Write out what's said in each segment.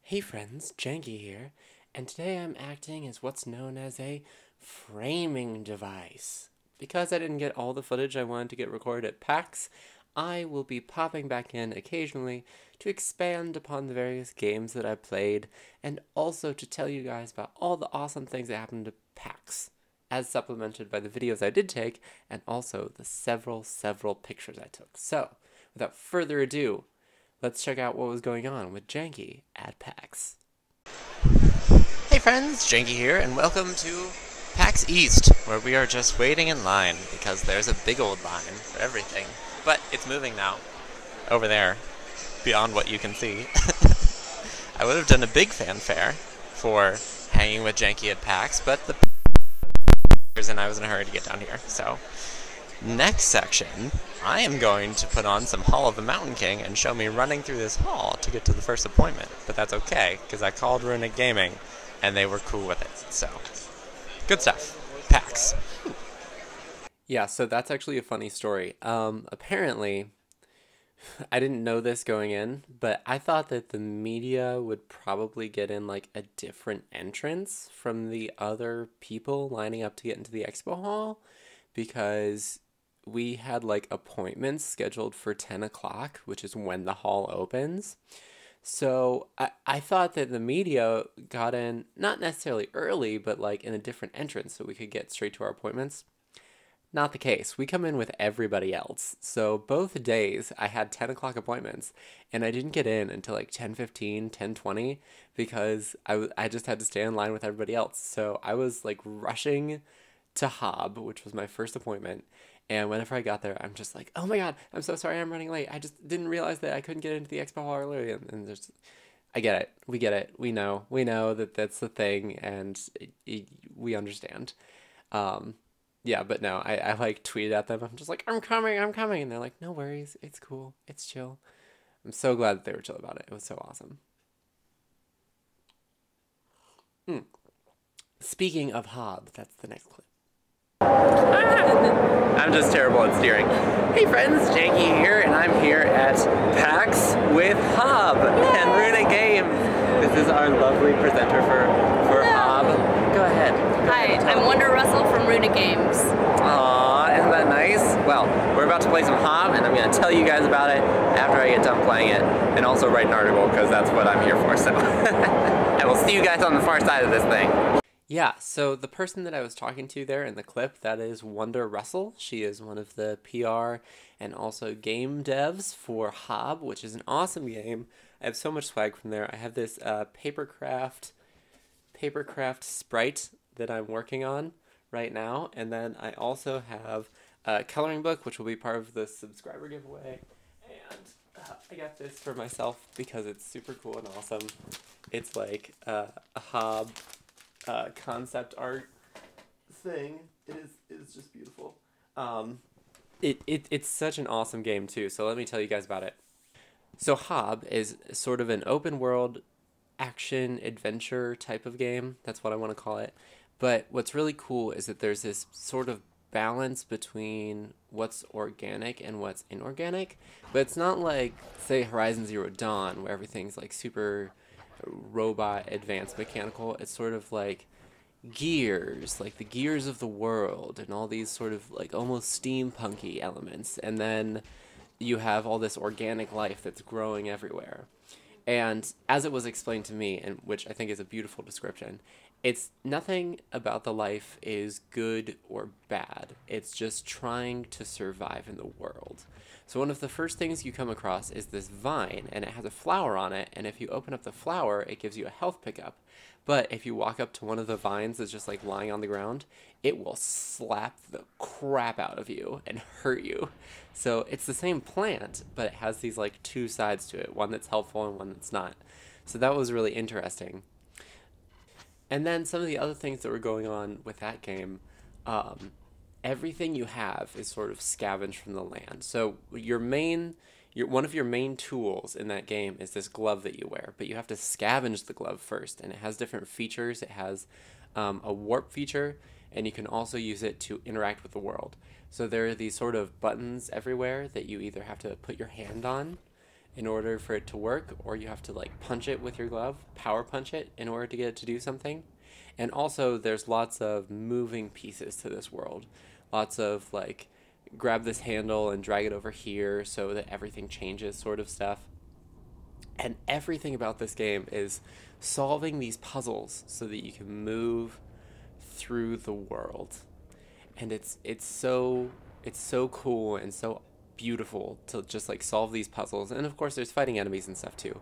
Hey friends, Janky here, and today I'm acting as what's known as a framing device. Because I didn't get all the footage I wanted to get recorded at PAX, I will be popping back in occasionally to expand upon the various games that I played, and also to tell you guys about all the awesome things that happened at PAX, as supplemented by the videos I did take, and also the several pictures I took. So, without further ado, let's check out what was going on with Janky at PAX. Hey friends, Janky here, and welcome to PAX East, where we are just waiting in line, because there's a big old line for everything. But it's moving now. Over there. Beyond what you can see. I would have done a big fanfare for hanging with Janky at PAX, but the and I was in a hurry to get down here, so... Next section, I am going to put on some Hall of the Mountain King and show me running through this hall to get to the first appointment. But that's okay, because I called Runic Gaming, and they were cool with it, so... Good stuff. PAX. Yeah, so that's actually a funny story. Apparently, I didn't know this going in, but I thought that the media would probably get in, like, a different entrance from the other people lining up to get into the expo hall, because we had like appointments scheduled for 10 o'clock, which is when the hall opens. So I thought that the media got in, not necessarily early, but like in a different entrance so we could get straight to our appointments. Not the case. We come in with everybody else. So both days I had 10 o'clock appointments and I didn't get in until like 10:15, 10:20 because I just had to stay in line with everybody else. So I was like rushing to Hob, which was my first appointment. And whenever I got there, I'm just like, oh my god, I'm so sorry I'm running late. I just didn't realize that I couldn't get into the expo hall early. And there's, I get it. We get it. We know that that's the thing, and we understand. Yeah, but no, I like tweeted at them. I'm just like, I'm coming. And they're like, no worries. It's cool. It's chill. I'm so glad that they were chill about it. It was so awesome. Speaking of Hob, that's the next clip. I'm just terrible at steering. Hey friends, Janky here, and I'm here at PAX with Hob and Runic Games. This is our lovely presenter for Hob. Go ahead. Hi, I'm Wonder Russell from Runic Games. Aw, isn't that nice? Well, we're about to play some Hob, and I'm going to tell you guys about it after I get done playing it, and also write an article, because that's what I'm here for, so. I will see you guys on the far side of this thing. Yeah, so the person that I was talking to there in the clip, that is Wonder Russell. She is one of the PR and also game devs for Hob, which is an awesome game. I have so much swag from there. I have this papercraft sprite that I'm working on right now, and then I also have a coloring book, which will be part of the subscriber giveaway, and I got this for myself because it's super cool and awesome. It's like a Hob concept art thing. It is just beautiful. It's such an awesome game too, so let me tell you guys about it. So Hob is sort of an open world action adventure type of game. That's what I want to call it. But what's really cool is that there's this sort of balance between what's organic and what's inorganic. But it's not like, say, Horizon Zero Dawn, where everything's like super robot advanced mechanical. It's sort of like gears, like the gears of the world, and all these sort of like almost steampunky elements, and then you have all this organic life that's growing everywhere. And as it was explained to me, and which I think is a beautiful description, it's nothing about the life is good or bad. It's just trying to survive in the world. So one of the first things you come across is this vine, and it has a flower on it, and if you open up the flower, it gives you a health pickup. But if you walk up to one of the vines that's just like lying on the ground, it will slap the crap out of you and hurt you. So it's the same plant, but it has these like two sides to it, one that's helpful and one that's not. So that was really interesting. And then some of the other things that were going on with that game, everything you have is sort of scavenged from the land. So one of your main tools in that game is this glove that you wear, but you have to scavenge the glove first, and it has different features. It has a warp feature, and you can also use it to interact with the world. So there are these sort of buttons everywhere that you either have to put your hand on in order for it to work, or you have to like punch it with your glove, power punch it in order to get it to do something. And also, there's lots of moving pieces to this world. Lots of like, grab this handle and drag it over here so that everything changes sort of stuff. And everything about this game is solving these puzzles so that you can move through the world. And it's so cool and so beautiful to just like solve these puzzles. And of course there's fighting enemies and stuff too.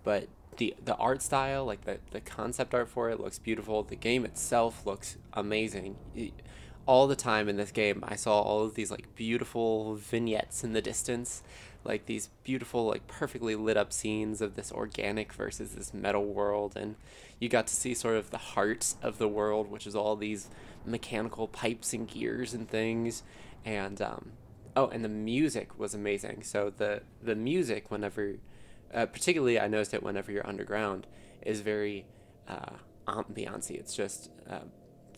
But the art style, like the concept art for it looks beautiful. The game itself looks amazing. All the time in this game I saw all of these like beautiful vignettes in the distance, like these beautiful like perfectly lit up scenes of this organic versus this metal world, and you got to see sort of the heart of the world, which is all these mechanical pipes and gears and things. And oh, and the music was amazing. So the music, whenever particularly I noticed it whenever you're underground, is very ambiance-y. It's just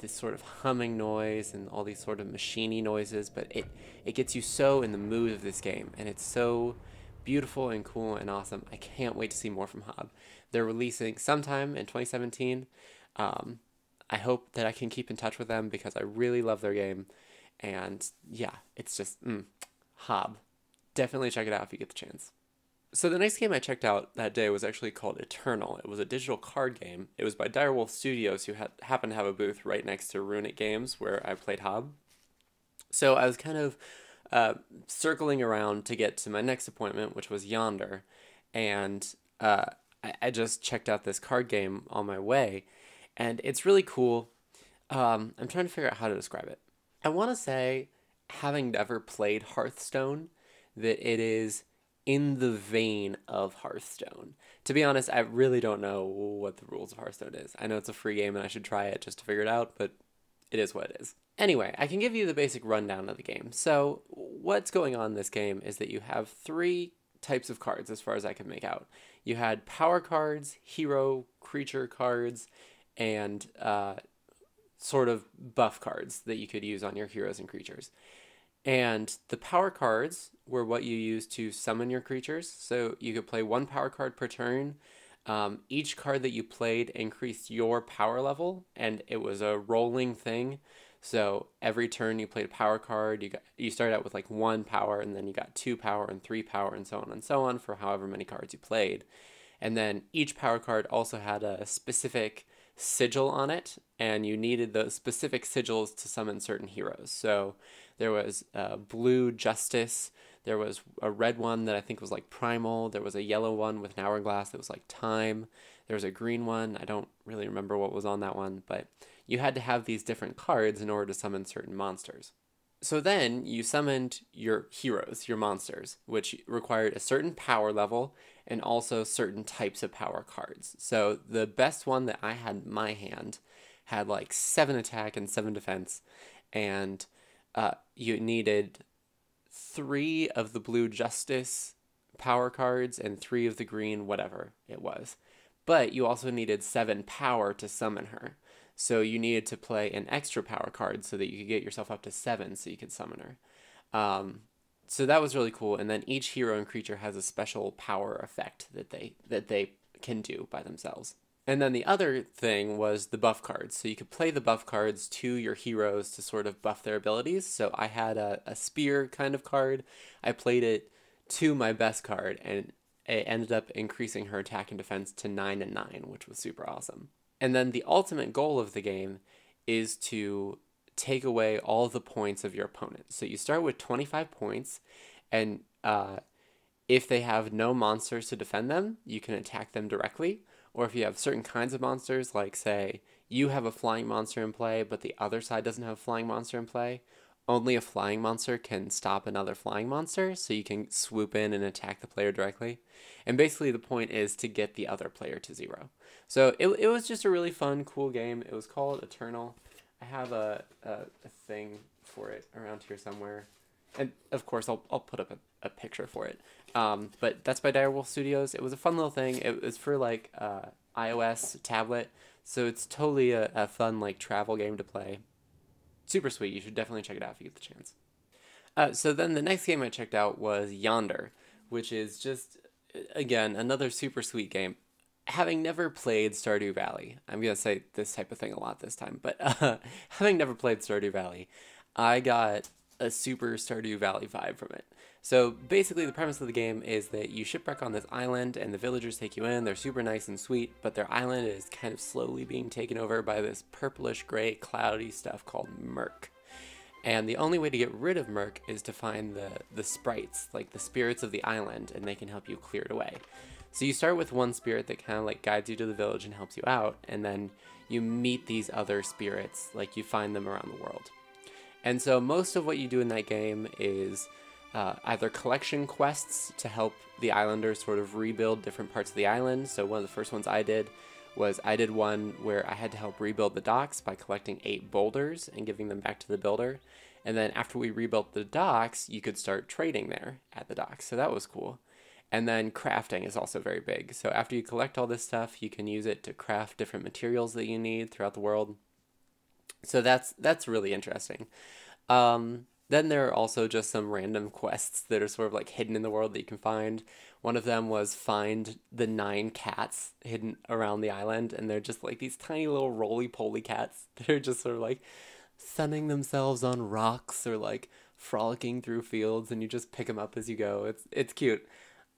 this sort of humming noise and all these sort of machiney noises, but it gets you so in the mood of this game, and it's so beautiful and cool and awesome. I can't wait to see more from Hob. They're releasing sometime in 2017. I hope that I can keep in touch with them because I really love their game, and yeah, it's just Hob. Definitely check it out if you get the chance. So the next game I checked out that day was actually called Eternal. It was a digital card game. It was by Direwolf Studios, who happened to have a booth right next to Runic Games, where I played Hob. So I was kind of circling around to get to my next appointment, which was Yonder, and I just checked out this card game on my way, and it's really cool. I'm trying to figure out how to describe it. I want to say, having never played Hearthstone, that it is in the vein of Hearthstone. To be honest, I really don't know what the rules of Hearthstone is. I know it's a free game and I should try it just to figure it out, but it is what it is. Anyway, I can give you the basic rundown of the game. So what's going on in this game is that you have 3 types of cards as far as I can make out. You had power cards, hero, creature cards, and sort of buff cards that you could use on your heroes and creatures. And the power cards were what you use to summon your creatures. So you could play 1 power card per turn. Each card that you played increased your power level, and it was a rolling thing. So every turn you played a power card, you started out with like 1 power, and then you got 2 power and 3 power and so on for however many cards you played. And then each power card also had a specific sigil on it, and you needed those specific sigils to summon certain heroes. So there was blue Justice, there was a red one that I think was like Primal, there was a yellow one with an hourglass that was like Time, there was a green one, I don't really remember what was on that one, but you had to have these different cards in order to summon certain monsters. So then you summoned your heroes, your monsters, which required a certain power level and also certain types of power cards. So the best one that I had in my hand had like 7 attack and 7 defense, and you needed 3 of the blue Justice power cards and 3 of the green whatever it was. But you also needed 7 power to summon her. So you needed to play an extra power card so that you could get yourself up to 7 so you could summon her. So that was really cool. And then each hero and creature has a special power effect that they can do by themselves. And then the other thing was the buff cards. So you could play the buff cards to your heroes to sort of buff their abilities. So I had a spear kind of card. I played it to my best card, and it ended up increasing her attack and defense to 9 and 9, which was super awesome. And then the ultimate goal of the game is to take away all the points of your opponent. So you start with 25 points, and if they have no monsters to defend them, you can attack them directly. Or if you have certain kinds of monsters, like say you have a flying monster in play, but the other side doesn't have a flying monster in play, only a flying monster can stop another flying monster, so you can swoop in and attack the player directly. And basically the point is to get the other player to 0. So it was just a really fun, cool game. It was called Eternal. I have a thing for it around here somewhere. And of course I'll put up a picture for it. But that's by Direwolf Studios. It was a fun little thing. It was for like iOS tablet, so it's totally a fun like travel game to play. Super sweet. You should definitely check it out if you get the chance. So then the next game I checked out was Yonder, which is just again, another super sweet game. Having never played Stardew Valley, I'm going to say this type of thing a lot this time, but having never played Stardew Valley, I got a super Stardew Valley vibe from it. So basically, the premise of the game is that you shipwreck on this island, and the villagers take you in. They're super nice and sweet, but their island is kind of slowly being taken over by this purplish gray cloudy stuff called murk. And the only way to get rid of murk is to find the sprites, like the spirits of the island, and they can help you clear it away. So you start with one spirit that kind of like guides you to the village and helps you out, and then you meet these other spirits, like you find them around the world. And so most of what you do in that game is either collection quests to help the islanders sort of rebuild different parts of the island. So one of the first ones I did was I did one where I had to help rebuild the docks by collecting 8 boulders and giving them back to the builder. And then after we rebuilt the docks, you could start trading there at the docks. So that was cool. And then crafting is also very big. So after you collect all this stuff, you can use it to craft different materials that you need throughout the world. So that's really interesting. Then there are also just some random quests that are sort of like hidden in the world that you can find. One of them was find the 9 cats hidden around the island, and they're just like these tiny little roly-poly cats that are just sort of like sunning themselves on rocks or like frolicking through fields, and you just pick them up as you go. It's cute.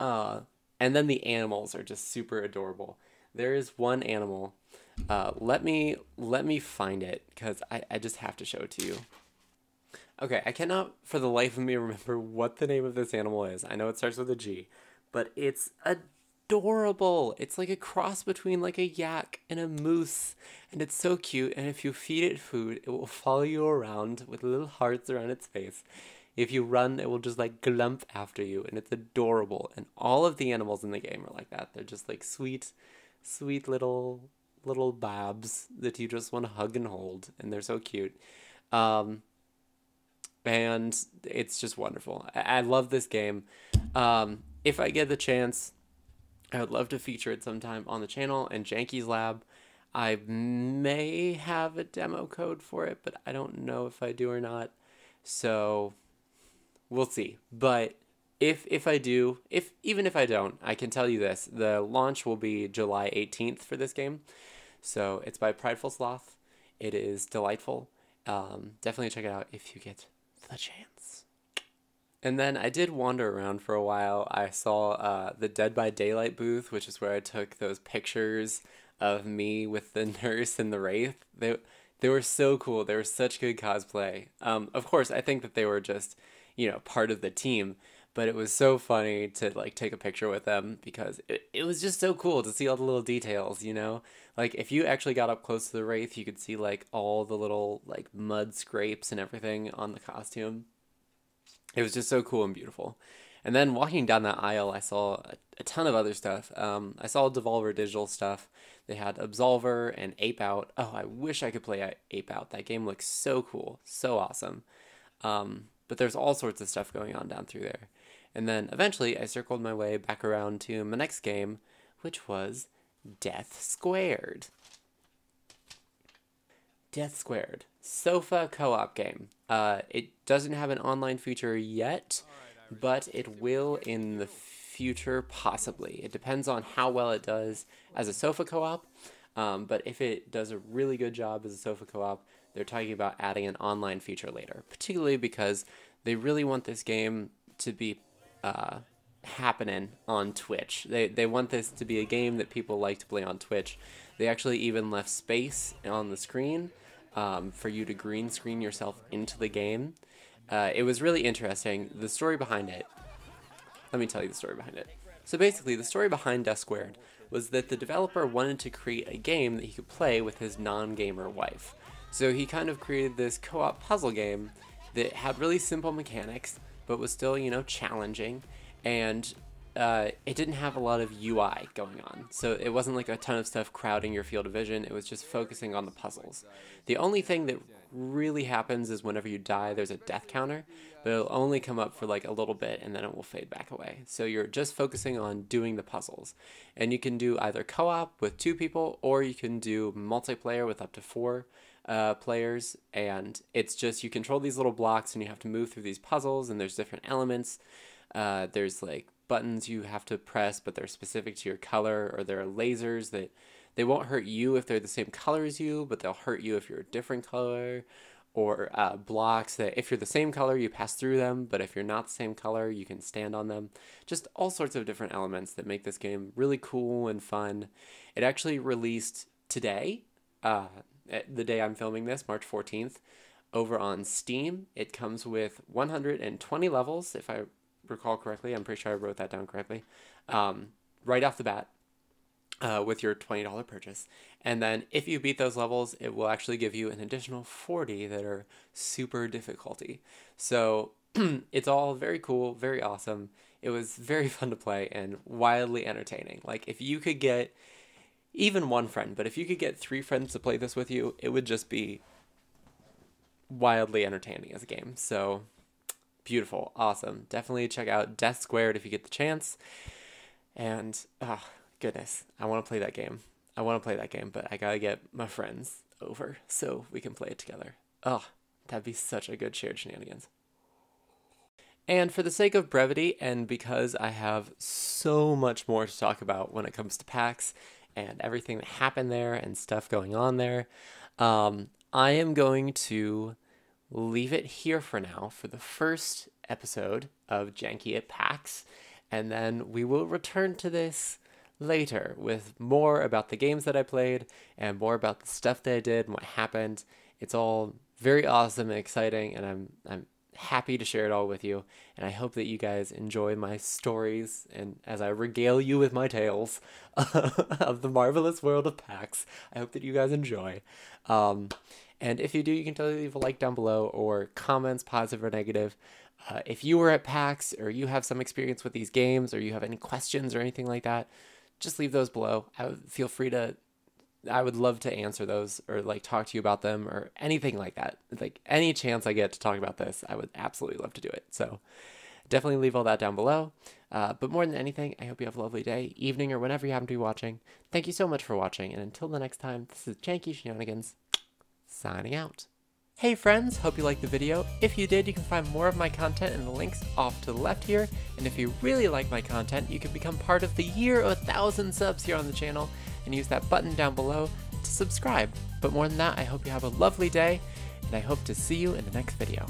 And then the animals are just super adorable. There is one animal. Let me find it because I just have to show it to you. Okay, I cannot for the life of me remember what the name of this animal is. I know it starts with a G, but it's adorable. It's like a cross between like a yak and a moose, and it's so cute. And if you feed it food, it will follow you around with little hearts around its face. If you run, it will just like glump after you, and it's adorable. And all of the animals in the game are like that. They're just like sweet, sweet little babs that you just want to hug and hold, and they're so cute. And it's just wonderful. I love this game. If I get the chance, I would love to feature it sometime on the channel and Janky's lab. I may have a demo code for it, but I don't know if I do or not. So we'll see. But if I do, even if I don't, I can tell you this. The launch will be July 18th for this game. So it's by Prideful Sloth. It is delightful. Definitely check it out if you get the chance. And then I did wander around for a while. I saw the Dead by Daylight booth, which is where I took those pictures of me with the nurse and the wraith. They were so cool. They were such good cosplay. Of course, I think that they were just, part of the team, but it was so funny to like take a picture with them because it was just so cool to see all the little details, Like if you actually got up close to the wraith, you could see like all the little like mud scrapes and everything on the costume. It was just so cool and beautiful. And then walking down that aisle, I saw a ton of other stuff. I saw Devolver Digital stuff. They had Absolver and Ape Out. Oh, I wish I could play Ape Out. That game looks so cool, so awesome. But there's all sorts of stuff going on down through there. And then eventually I circled my way back around to my next game, which was Death Squared. Death Squared. Sofa co-op game. It doesn't have an online feature yet, but it will in the future, possibly. It depends on how well it does as a sofa co-op, but if it does a really good job as a sofa co-op, they're talking about adding an online feature later, particularly because they really want this game to be happening on Twitch. They want this to be a game that people like to play on Twitch. They actually even left space on the screen for you to green screen yourself into the game. It was really interesting. The story behind it, let me tell you the story behind it. So basically, the story behind Death Squared was that the developer wanted to create a game that he could play with his non-gamer wife. So he kind of created this co-op puzzle game that had really simple mechanics, but was still, challenging, and it didn't have a lot of UI going on. So it wasn't like a ton of stuff crowding your field of vision. It was just focusing on the puzzles. The only thing that really happens is whenever you die, there's a death counter, but it'll only come up for like a little bit and then it will fade back away. So you're just focusing on doing the puzzles. And you can do either co-op with 2 people, or you can do multiplayer with up to 4 players, and it's just you control these little blocks and you have to move through these puzzles, and there's different elements. There's like buttons you have to press, but they're specific to your color, or there are lasers that they won't hurt you if they're the same color as you, but they'll hurt you if you're a different color, or blocks that if you're the same color, you pass through them, but if you're not the same color, you can stand on them. Just all sorts of different elements that make this game really cool and fun. It actually released today, the day I'm filming this, March 14th, over on Steam. It comes with 120 levels, if I recall correctly. I'm pretty sure I wrote that down correctly. Right off the bat, with your $20 purchase. And then if you beat those levels, it will actually give you an additional 40 that are super difficulty. So it's all very cool, very awesome. It was very fun to play and wildly entertaining. Like, if you could get even one friend, but if you could get 3 friends to play this with you, it would just be wildly entertaining as a game. So beautiful, awesome. Definitely check out Death Squared if you get the chance. And goodness, I want to play that game. But I gotta get my friends over so we can play it together. Oh, that'd be such a good shared shenanigans. And for the sake of brevity, and because I have so much more to talk about when it comes to PAX and everything that happened there and stuff going on there, I am going to leave it here for now for the first episode of Janky at PAX, and then we will return to this later with more about the games that I played and more about the stuff that I did and what happened. It's all very awesome and exciting, and I'm happy to share it all with you, and I hope that you guys enjoy my stories and as I regale you with my tales of the marvelous world of PAX. I hope that you guys enjoy. And if you do, you can totally leave a like down below or comments, positive or negative. If you were at PAX or you have some experience with these games or you have any questions or anything like that, just leave those below. Feel free to, I would love to answer those or like talk to you about them or anything like that. Like, any chance I get to talk about this, I would absolutely love to do it. So definitely leave all that down below. But more than anything, I hope you have a lovely day, evening, or whenever you happen to be watching. Thank you so much for watching, and until the next time, this is Janky Shenanigans, signing out. Hey friends, hope you liked the video. If you did, you can find more of my content in the links off to the left here. And if you really like my content, you can become part of the year of 1,000 subs here on the channel and use that button down below to subscribe. But more than that, I hope you have a lovely day, and I hope to see you in the next video.